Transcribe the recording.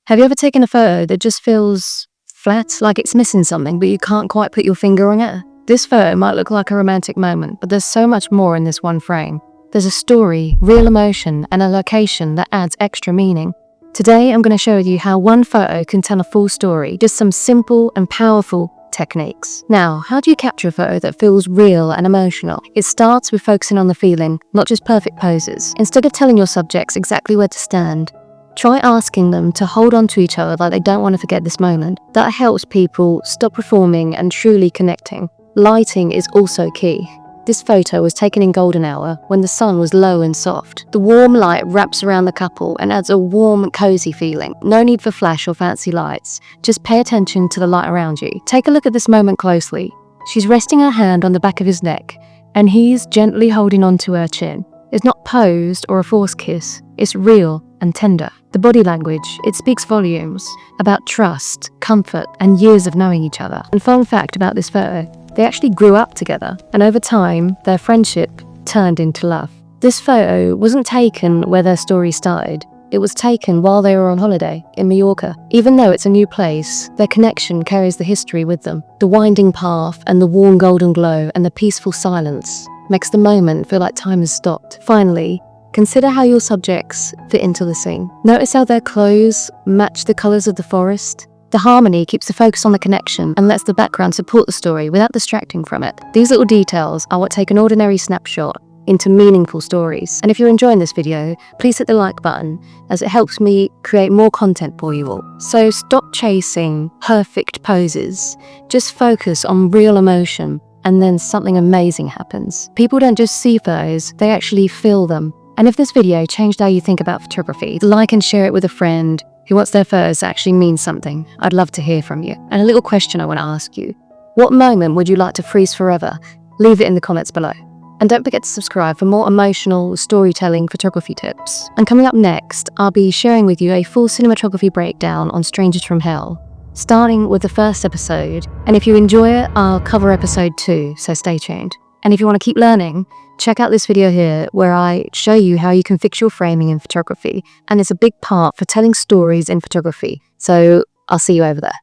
Have you ever taken a photo that just feels flat, like it's missing something, but you can't quite put your finger on it? This photo might look like a romantic moment, but there's so much more in this one frame. There's a story, real emotion, and a location that adds extra meaning. Today, I'm going to show you how one photo can tell a full story, just some simple and powerful techniques. Now, how do you capture a photo that feels real and emotional? It starts with focusing on the feeling, not just perfect poses. Instead of telling your subjects exactly where to stand, try asking them to hold on to each other like they don't want to forget this moment. That helps people stop performing and truly connecting. Lighting is also key. This photo was taken in golden hour when the sun was low and soft. The warm light wraps around the couple and adds a warm, cozy feeling. No need for flash or fancy lights. Just pay attention to the light around you. Take a look at this moment closely. She's resting her hand on the back of his neck, and he's gently holding onto her chin. It's not posed or a forced kiss. It's real and tender. The body language, it speaks volumes about trust, comfort, and years of knowing each other. And fun fact about this photo, they actually grew up together, and over time, their friendship turned into love. This photo wasn't taken where their story started. It was taken while they were on holiday in Mallorca. Even though it's a new place, their connection carries the history with them. The winding path and the warm golden glow and the peaceful silence makes the moment feel like time has stopped. Finally, consider how your subjects fit into the scene. Notice how their clothes match the colors of the forest. The harmony keeps the focus on the connection and lets the background support the story without distracting from it. These little details are what take an ordinary snapshot into meaningful stories. And if you're enjoying this video, please hit the like button, as it helps me create more content for you all. So stop chasing perfect poses. Just focus on real emotion, and then something amazing happens. People don't just see photos, they actually feel them. And if this video changed how you think about photography, like and share it with a friend who wants their photos to actually mean something. I'd love to hear from you. And a little question I want to ask you. What moment would you like to freeze forever? Leave it in the comments below. And don't forget to subscribe for more emotional storytelling photography tips. And coming up next, I'll be sharing with you a full cinematography breakdown on Strangers from Hell, starting with the first episode. And if you enjoy it, I'll cover episode 2, so stay tuned. And if you want to keep learning, check out this video here where I show you how you can fix your framing in photography. And it's a big part for telling stories in photography. So I'll see you over there.